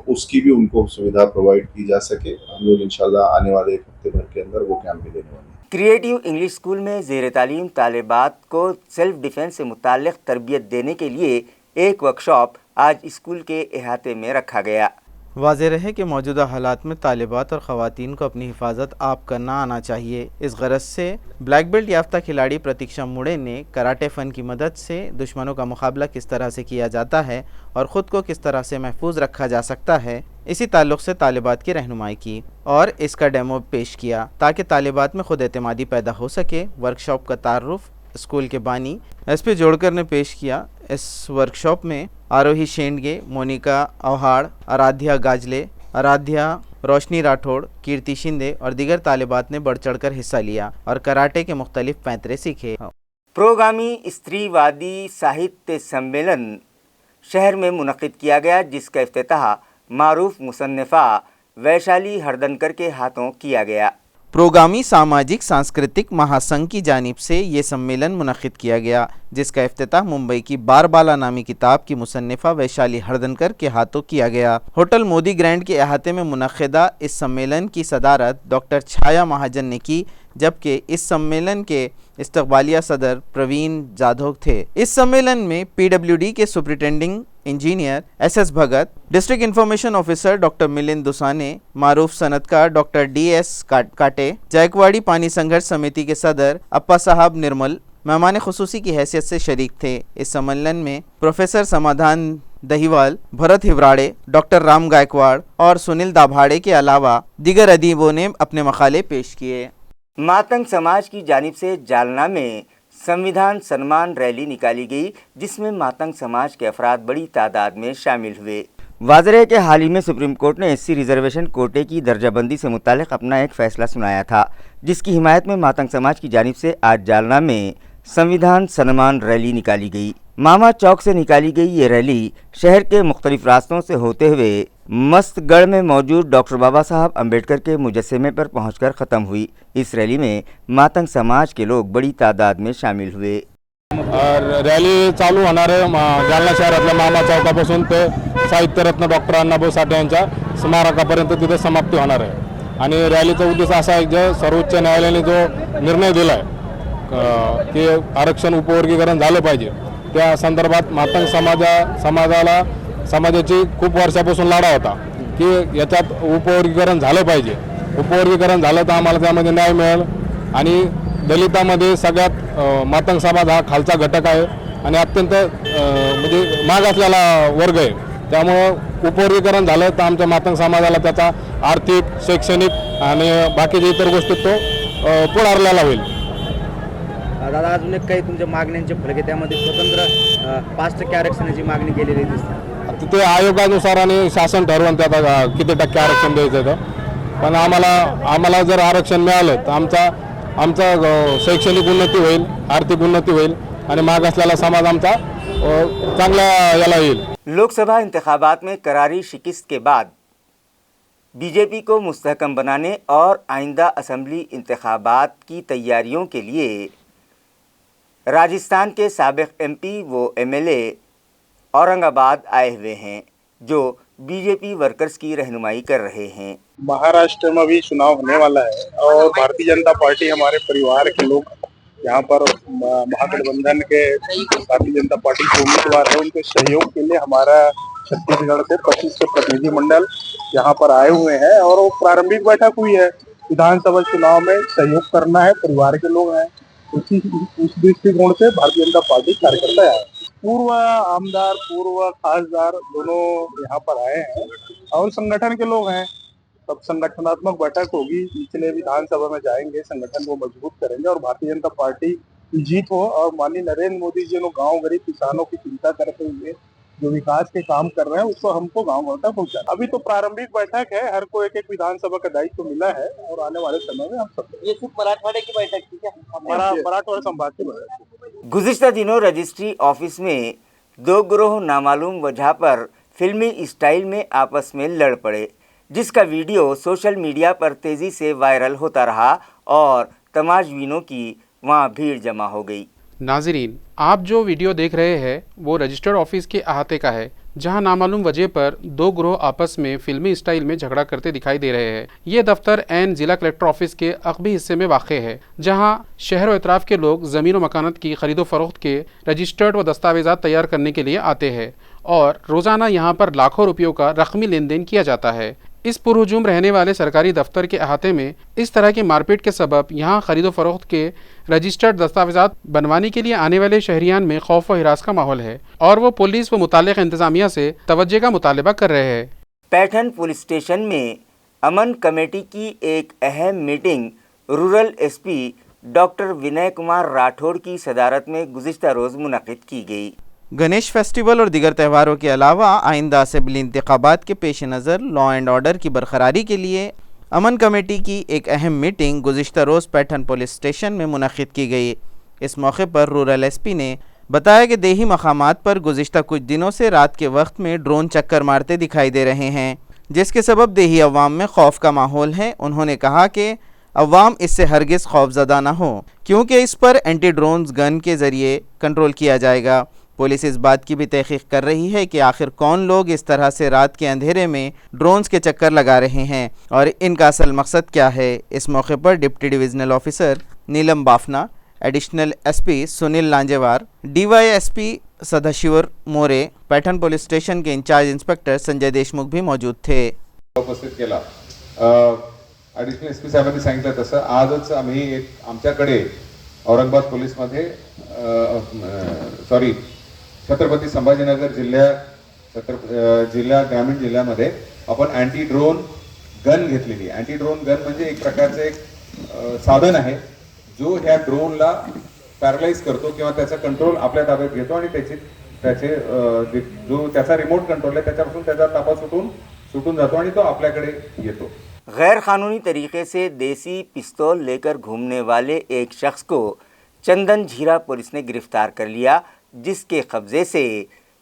उसकी भी उनको सुविधा प्रोवाइड की जा सके। हम लोग इंशाल्लाह आने वाले 1 हफ्ते भर के अंदर वो कैंप भी देने वाले हैं। क्रिएटिव इंग्लिश स्कूल में ज़ेर तालीम तालिबात को सेल्फ डिफेंस से मुताल्लिक़ तरबियत देने के लिए एक वर्कशॉप आज स्कूल के अहाते में रखा गया। वाज़ेह रहे कि मौजूदा हालात में तालिबात और ख़वातीन को अपनी हिफाजत आप करना आना चाहिए। इस गरज से ब्लैक बेल्ट याफ्ता खिलाड़ी प्रतीक्षा मुड़े ने कराटे फ़न की मदद से दुश्मनों का मुकाबला किस तरह से किया जाता है और ख़ुद को किस तरह से महफूज रखा जा सकता है, इसी ताल्लुक़ से तालिबात की रहनुमाई की और इसका डेमो पेश किया ताकि तालिबात में खुद एतमादी पैदा हो सके। वर्कशॉप का तारुफ स्कूल के बानी SP जोड़कर ने पेश किया। इस वर्कशॉप में आरोही शेंडगे, मोनिका अवहाड़, आराध्या गाजले, आराध्या रोशनी राठौड़, कीर्ति शिंदे और दीगर तालिबात ने बढ़ चढ़कर हिस्सा लिया और कराटे के मुख्तलिफ पैंतरे सीखे। प्रोगामी स्त्रीवादी साहित्य सम्मेलन शहर में मुनक़िद किया गया, जिसका इफ्तिताह मारूफ मुसन्निफ़ा वैशाली हरदनकर के हाथों किया गया। प्रोगामी सामाजिक सांस्कृतिक महासंघ की जानिब से ये सम्मेलन मुनक़िद किया गया, जिसका इफ्तिताह मुंबई की बारबाला नामी किताब की मुसन्निफ़ा वैशाली हरदनकर के हाथों किया गया। होटल मोदी ग्रैंड के अहाते में मुनक़िदा इस सम्मेलन की सदारत डॉक्टर छाया महाजन ने की, जबकि इस सम्मेलन के इस्तकबालिया सदर प्रवीण जाधव थे। इस सम्मेलन में PWD के superintending engineer SS Bhagat, district information officer doctor Milind Dusane, मारूफ सनतकार डॉक्टर DS काटे, जायकवाड़ी पानी संघर्ष समिति के सदर अप्पा साहब निर्मल मेहमान खुसूसी की हैसियत से शरीक थे। इस सम्मेलन में प्रोफेसर समाधान दहीवाल, भरत हिवराड़े, डॉक्टर राम गायकवाड़ और सुनील दाभाड़े के अलावा दीगर अदीबों ने अपने मकाले पेश किए। मातंग समाज की जानिब से जालना में संविधान सम्मान रैली निकाली गई, जिसमें मातंग समाज के अफराद बड़ी तादाद में शामिल हुए। वाज़ेह है कि हाल ही में सुप्रीम कोर्ट ने SC रिजर्वेशन कोटे की दर्जाबंदी से मुतालिक अपना एक फ़ैसला सुनाया था, जिसकी हिमायत में मातंग समाज की जानिब से आज जालना में संविधान सम्मान रैली निकाली गई। मामा चौक से निकाली गई ये रैली शहर के मुख्तलिफ रास्तों से होते हुए मस्तगढ़ में मौजूद डॉक्टर बाबा साहब अम्बेडकर के मुजस्समे पर पहुंचकर ख़त्म हुई। इस रैली में मातंग समाज के लोग बड़ी तादाद में शामिल हुए। रॅली चालू होणार आहे जालना शहरातल्या मामा चौकापासून ते साहित्यरत्न डॉक्टर अण्णाभाऊ साठे यांच्या स्मारकापर्यंत तिथे समाप्ती होणार आहे। आणि रॅलीचा उद्देश असा आहे की सर्वोच्च न्यायालयाने जो निर्णय दिला आहे की आरक्षण उपवर्गीकरण झालं पाहिजे, त्या संदर्भात मातंग समाजाची खूप वर्षापासून लढा होता की याच्यात उपवर्गीकरण झालं पाहिजे। उपवर्गीकरण झालं तर आम्हाला त्यामध्ये न्याय मिळेल आणि दलितांमध्ये सगळ्यात मातंग समाज हा खालचा घटक आहे आणि अत्यंत म्हणजे मागासलेला वर्ग आहे। त्यामुळे उपवर्गीकरण झालं तर आमच्या मातंग समाजाला त्याचा आर्थिक, शैक्षणिक आणि बाकीच्या इतर गोष्टीत तो पुढारलेला होईल। दादा, अजून एक काही तुमच्या मागण्यांचे फलक आहे, त्यामध्ये स्वतंत्र 5% आरक्षणाची मागणी केलेली दिसते। ते आयोगानुसार आणि शासन ठरवून त्यात किती टक्के आरक्षण द्यायचं आहे, पण आम्हाला जर आरक्षण मिळालं तर आमचा शैक्षणिक उन्नती होईल, आर्थिक उन्नती होईल आणि मागासलेला समाज आमचा चांगला याला येईल। लोकसभा इंतखाबात में करारी शिकस्त के बाद बीजेपी को मुस्तहकम बनाने और आइंदा असम्बली इंतखाबात की तैयारियों के लिए राजस्थान के साबिक MP व MLA औरंगाबाद आए हुए हैं, जो बीजेपी वर्कर्स की रहनुमाई कर रहे हैं। महाराष्ट्र में भी चुनाव होने वाला है और भारतीय जनता पार्टी हमारे परिवार के लोग यहाँ पर महागठबंधन के भारतीय जनता पार्टी के उम्मीदवार है, उनके सहयोग के लिए हमारा छत्तीसगढ़ से 25 के प्रतिनिधि मंडल यहाँ पर आए हुए हैं और वो प्रारंभिक बैठक हुई है। विधानसभा चुनाव में सहयोग करना है, परिवार के लोग हैं, उस दृष्टिकोण से भारतीय जनता पार्टी कार्यकर्ता है। पूर्व आमदार, पूर्व खासदार दोनों यहाँ पर आए हैं और संगठन के लोग हैं। तब संगठनात्मक बैठक होगी, निचले विधानसभा में जाएंगे, संगठन को मजबूत करेंगे और भारतीय जनता पार्टी की जीत हो और माननीय नरेंद्र मोदी जी जो गांव गरीब किसानों की चिंता करते हुए जो विकास के काम कर रहे हैं उसको हमको गांव गांव तक पहुंचाना। अभी तो प्रारंभिक बैठक है, हर को एक विधानसभा का दायित्व मिला है और आने वाले समय में हम सब ये सिर्फ मराठवाड़े की बैठक थी क्या? मराठवाड़ा संभाग की बैठक। गुज़िश्ता दिनों रजिस्ट्री ऑफिस में दो गिरोह नामालूम वजह पर फिल्मी स्टाइल में आपस में लड़ पड़े, जिसका वीडियो सोशल मीडिया पर तेज़ी से वायरल होता रहा और तमाशबीनों की वहां भीड़ जमा हो गई। नाजरीन, आप जो वीडियो देख रहे हैं वो रजिस्टर्ड ऑफिस के अहाते का है, जहां नामालूम वजह पर दो ग्रोह आपस में फिल्मी स्टाइल में झगड़ा करते दिखाई दे रहे हैं। ये दफ्तर एन जिला कलेक्टर ऑफिस के अक़बी हिस्से में वाक़ है, जहां शहर और इतराफ़ के लोग ज़मीन व मकानत की खरीदो फरोख्त के रजिस्टर्ड व दस्तावेज़ात तैयार करने के लिए आते हैं और रोज़ाना यहाँ पर लाखों रुपयों का रकमी लेन देन किया जाता है। इस पुरहुजूम रहने वाले सरकारी दफ्तर के अहाते में इस तरह की मारपीट के सबब यहाँ खरीदो फरोख्त के रजिस्टर्ड दस्तावेज़ात बनवाने के लिए आने वाले शहरियान में खौफ व हिरास का माहौल है और वो पुलिस व मुताल्लिक़ इंतज़ामिया से तवज्जो का मुतालबा कर रहे हैं। पैठन पुलिस स्टेशन में अमन कमेटी की एक अहम meeting rural SP doctor Vinay Kumar Rathore की सदारत में गुज़िश्ता रोज़ मुनक़िद की गई। गणेश फेस्टिवल और दीगर त्योहारों के अलावा आइंदा असेंबली इंतखाबात के पेश नज़र लॉ एंड ऑर्डर की बरकरारी के लिए अमन कमेटी की एक अहम मीटिंग गुज़िश्ता रोज़ पैठन पुलिस स्टेशन में मुनक़िद की गई। इस मौके पर रूरल एसपी ने बताया कि देही मकामात पर गुज़िश्ता कुछ दिनों से रात के वक्त में ड्रोन चक्कर मारते दिखाई दे रहे हैं, जिसके सबब देही अवाम में खौफ का माहौल है। उन्होंने कहा कि अवाम इससे हरगिज़ खौफज़दा न हो, क्योंकि इस पर एंटी ड्रोन्स गन के ज़रिए कंट्रोल किया जाएगा। पुलिस इस बात की भी तहकीक कर रही है कि आखिर कौन लोग इस तरह से रात के अंधेरे में ड्रोन्स के चक्कर लगा रहे हैं और इनका असल मकसद क्या है। इस मौके पर deputy divisional officer Neelam Bafna, additional SP Sunil Lanjewar, DYSP Sadashiv More, Paithan police station के इंचार्ज इंस्पेक्टर संजय देशमुख भी मौजूद थे। उपस्थित केला। ॲडिशनल एसपी साहेबांनी सांगितलं तसं आजच आम्ही आमच्याकडे औरंगाबाद पोलीसमध्ये छत्रपती संभाजीनगर जिल्हा ग्रामीण जिल्ह्यामध्ये आपण अँटी ड्रोन गन घेतलेली। अँटी ड्रोन गन म्हणजे एक प्रकारचं एक साधन आहे जो ह्या ड्रोनला पॅरलाइज करतो किंवा त्याचा कंट्रोल आपल्या ताब्यात घेतो आणि जो त्याचा रिमोट कंट्रोल आहे त्याच्यापासून त्याचा ताबा सुटून जातो आणि तो आपल्याकडे येतो। गैर कानूनी तरीके से देसी पिस्तौल लेकर घूमने वाले एक शख्स को चंदन झीरा पुलिस ने गिरफ्तार कर लिया, जिसके कब्जे से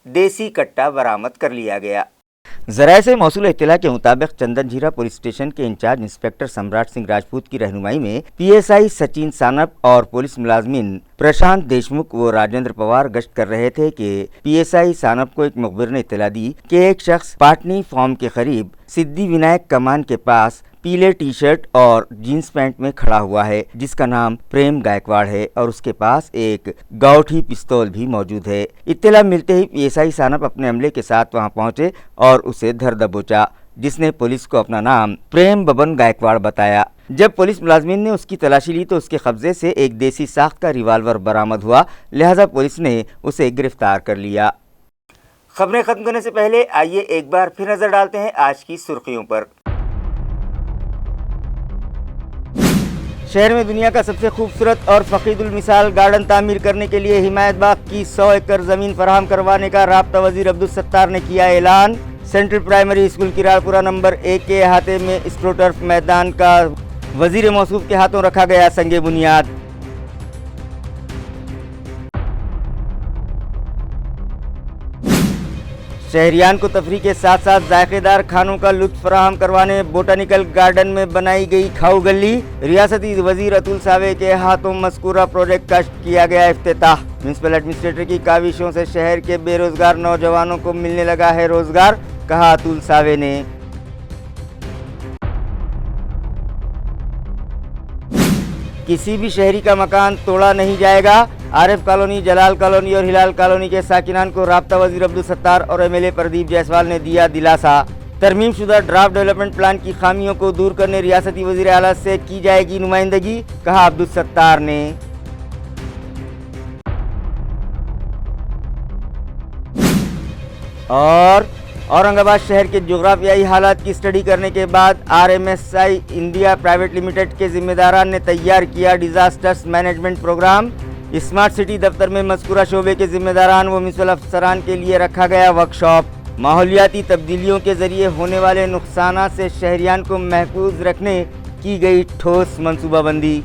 देसी कट्टा बरामद कर लिया गया। ज़राए से मौसूल इत्तला के मुताबिक चंदन झीरा पुलिस स्टेशन के इंचार्ज इंस्पेक्टर सम्राट सिंह राजपूत की रहनुमाई में PSI सचिन सानप और पुलिस मुलाजमीन प्रशांत देशमुख व राजेंद्र पवार गश्त कर रहे थे कि PSI सानप को एक मुखबिर ने इत्तला दी कि एक शख्स पाटनी फार्म के करीब सिद्धि विनायक कमान के पास पीले टी शर्ट और जीन्स पैंट में खड़ा हुआ है, जिसका नाम प्रेम गायकवाड़ है और उसके पास एक गाउठी पिस्तौल भी मौजूद है। इत्तला मिलते ही PSI सानप अपने अमले के साथ वहां पहुंचे और उसे धर दबोचा, जिसने पुलिस को अपना नाम प्रेम बबन गायकवाड़ बताया। जब पुलिस मुलाजमीन ने उसकी तलाशी ली तो उसके कब्जे से एक देसी साख्त का रिवाल्वर बरामद हुआ, लिहाजा पुलिस ने उसे गिरफ्तार कर लिया। खबरें खत्म करने से पहले आइए एक बार फिर नजर डालते हैं आज की सुर्खियों पर। शहर में दुनिया का सबसे खूबसूरत और फकीदुल मिसाल गार्डन तामीर करने के लिए हिमायत बाग की 100 एकड़ ज़मीन फराहम करवाने का राब्ता वजीर अब्दुल सत्तार ने किया ऐलान। सेंट्रल प्राइमरी स्कूल किरारपुरा नंबर 1 के अहाते में स्ट्रोटर्फ मैदान का वजीर मौसूफ के हाथों रखा गया संगे बुनियाद। शहरियान को तफरी के साथ साथ जायकेदार खानों का लुत्फ फराहम करवाने बोटानिकल गार्डन में बनाई गई खाऊ गली। रियासती वजीर अतुल सावे के हाथों मज़कूरा प्रोजेक्ट का किया गया इफ्तिताह। म्यूनसिपल एडमिनिस्ट्रेटर की काविशों से शहर के बेरोजगार नौजवानों को मिलने लगा है रोजगार, कहा अतुल सावे ने। किसी भी शहरी का मकान तोड़ा नहीं जाएगा। आरिफ कॉलोनी, जलाल कॉलोनी और हिलाल कॉलोनी के साकिनान को राब्ता वजीर अब्दुल सत्तार और MLA प्रदीप जायसवाल ने दिया दिलासा। तरमीम शुदा ड्राफ्ट डेवलपमेंट प्लान की खामियों को दूर करने रियासती वजीर आला से की जाएगी नुमाइंदगी, कहा अब्दुल सत्तार ने। और औरंगाबाद शहर के जोग्राफियाई हालात की स्टडी करने के बाद RMSI इंडिया प्राइवेट लिमिटेड के जिम्मेदारान ने तैयार किया disasters management program. Smart city दफ्तर में मज़कूरा शोबे के जिम्मेदारान व म्यूनसिपल अफसरान के लिए रखा गया वर्कशॉप। माहौलियाती तब्दीलियों के जरिए होने वाले नुकसान से शहरियान को महफूज रखने की गई ठोस मनसूबाबंदी।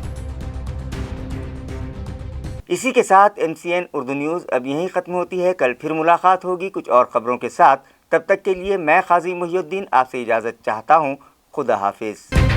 इसी के साथ MCN उर्दू न्यूज़ अब यहीं ख़त्म होती है। कल फिर मुलाकात होगी कुछ और ख़बरों के साथ। तब तक के लिए मैं काजी मुहिउद्दीन आपसे इजाज़त चाहता हूँ। खुदा हाफिज़।